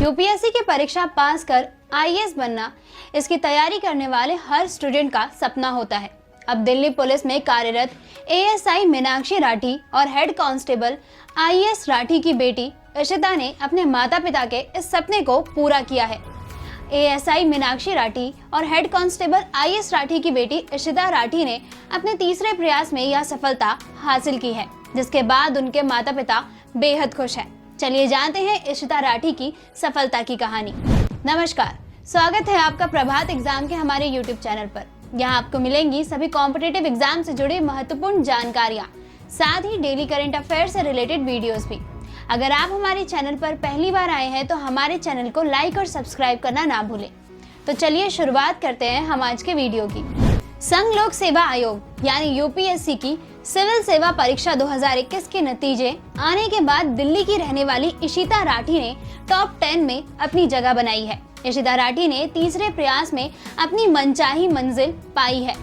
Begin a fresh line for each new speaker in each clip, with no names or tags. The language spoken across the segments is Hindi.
यूपीएससी की परीक्षा पास कर आईएएस बनना इसकी तैयारी करने वाले हर स्टूडेंट का सपना होता है। अब दिल्ली पुलिस में कार्यरत एएसआई मीनाक्षी राठी और हेड कांस्टेबल आईएएस राठी की बेटी इशिता ने अपने माता पिता के इस सपने को पूरा किया है। एएसआई मीनाक्षी राठी और हेड कांस्टेबल आईएएस राठी की बेटी इशिता राठी ने अपने तीसरे प्रयास में यह सफलता हासिल की है, जिसके बाद उनके माता पिता बेहद खुश हैं। चलिए जानते हैं इशिता राठी की सफलता की कहानी। नमस्कार, स्वागत है आपका प्रभात एग्जाम के हमारे यूट्यूब चैनल पर। यहाँ आपको मिलेंगी सभी कॉम्पिटिटिव एग्जाम से जुड़ी महत्वपूर्ण जानकारियाँ, साथ ही डेली करंट अफेयर से रिलेटेड वीडियोस भी। अगर आप हमारे चैनल पर पहली बार आए हैं तो हमारे चैनल को लाइक और सब्सक्राइब करना ना भूलें। तो चलिए शुरुआत करते हैं हम आज के वीडियो की। संघ लोक सेवा आयोग यानी यूपीएससी की सिविल सेवा परीक्षा 2021 के नतीजे आने के बाद दिल्ली की रहने वाली इशिता राठी ने टॉप 10 में अपनी जगह बनाई है। इशिता राठी ने तीसरे प्रयास में अपनी मनचाही मंजिल पाई है।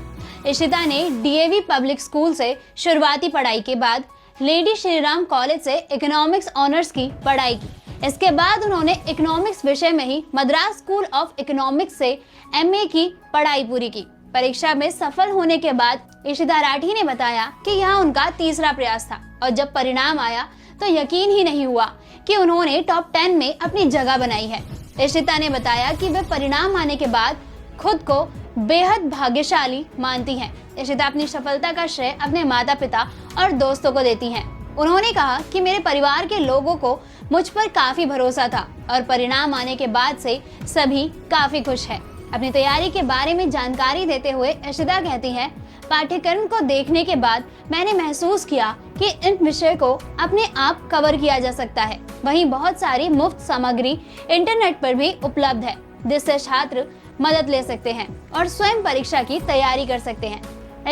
इशिता ने डीएवी पब्लिक स्कूल से शुरुआती पढ़ाई के बाद लेडी श्रीराम कॉलेज से इकोनॉमिक्स ऑनर्स की पढ़ाई की। इसके बाद उन्होंने इकोनॉमिक्स विषय में ही मद्रास स्कूल ऑफ इकोनॉमिक्स से एमए की पढ़ाई पूरी की। परीक्षा में सफल होने के बाद इशिता राठी ने बताया कि यह उनका तीसरा प्रयास था और जब परिणाम आया तो यकीन ही नहीं हुआ कि उन्होंने टॉप 10 में अपनी जगह बनाई है। इशिता ने बताया कि वे परिणाम आने के बाद खुद को बेहद भाग्यशाली मानती हैं। इशिता अपनी सफलता का श्रेय अपने माता पिता और दोस्तों को देती हैं। उन्होंने कहा कि मेरे परिवार के लोगों को मुझ पर काफी भरोसा था और परिणाम आने के बाद से सभी काफी खुश हैं। अपनी तैयारी के बारे में जानकारी देते हुए इशिता कहती हैं, पाठ्यक्रम को देखने के बाद मैंने महसूस किया कि इन विषय को अपने आप कवर किया जा सकता है। वहीं बहुत सारी मुफ्त सामग्री इंटरनेट पर भी उपलब्ध है, जिससे छात्र मदद ले सकते हैं और स्वयं परीक्षा की तैयारी कर सकते हैं।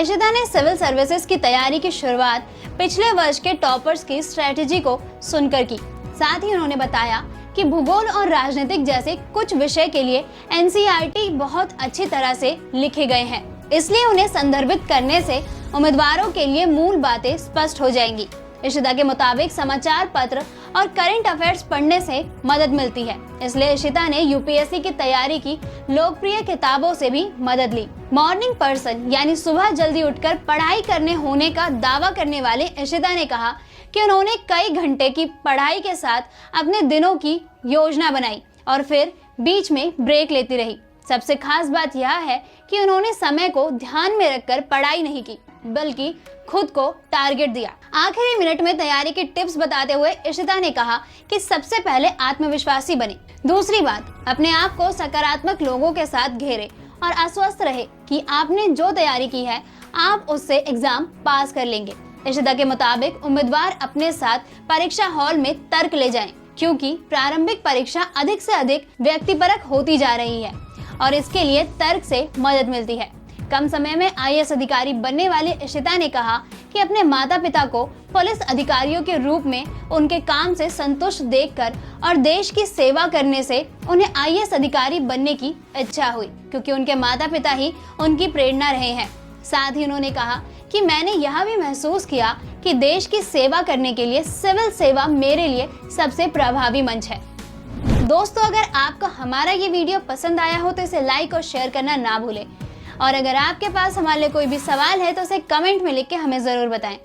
इशिता ने सिविल सर्विसेज की तैयारी की शुरुआत पिछले वर्ष के टॉपर्स की स्ट्रेटेजी को सुनकर की। साथ ही उन्होंने बताया कि भूगोल और राजनीतिक जैसे कुछ विषय के लिए एनसीईआरटी बहुत अच्छी तरह से लिखे गए हैं, इसलिए उन्हें संदर्भित करने से उम्मीदवारों के लिए मूल बातें स्पष्ट हो जाएंगी। इशिता के मुताबिक समाचार पत्र और करंट अफेयर्स पढ़ने से मदद मिलती है, इसलिए इशिता ने यूपीएससी की तैयारी की लोकप्रिय किताबों से भी मदद ली। मॉर्निंग पर्सन यानी सुबह जल्दी उठकर पढ़ाई करने होने का दावा करने वाले इशिता ने कहा कि उन्होंने कई घंटे की पढ़ाई के साथ अपने दिनों की योजना बनाई और फिर बीच में ब्रेक लेती रही। सबसे खास बात यह है कि उन्होंने समय को ध्यान में रखकर पढ़ाई नहीं की, बल्कि खुद को टारगेट दिया। आखिरी मिनट में तैयारी के टिप्स बताते हुए इशिता ने कहा कि सबसे पहले आत्मविश्वासी बने। दूसरी बात, अपने आप को सकारात्मक लोगों के साथ घेरे और आश्वस्त रहे कि आपने जो तैयारी की है आप उससे एग्जाम पास कर लेंगे। इशिता के मुताबिक उम्मीदवार अपने साथ परीक्षा हॉल में तर्क ले जाएं, क्योंकि प्रारंभिक परीक्षा अधिक से अधिक व्यक्तिपरक होती जा रही है और इसके लिए तर्क से मदद मिलती है। कम समय में आईएएस अधिकारी बनने वाले इशिता ने कहा कि अपने माता पिता को पुलिस अधिकारियों के रूप में उनके काम से संतुष्ट देखकर और देश की सेवा करने से उन्हें आईएएस अधिकारी बनने की इच्छा हुई, क्योंकि उनके माता पिता ही उनकी प्रेरणा रहे हैं। साथ ही उन्होंने कहा कि मैंने यह भी महसूस किया कि देश की सेवा करने के लिए सिविल सेवा मेरे लिए सबसे प्रभावी मंच है। दोस्तों, अगर आपको हमारा ये वीडियो पसंद आया हो तो इसे लाइक और शेयर करना ना भूलें और अगर आपके पास हमारे लिए कोई भी सवाल है तो उसे कमेंट में लिख के हमें जरूर बताएं।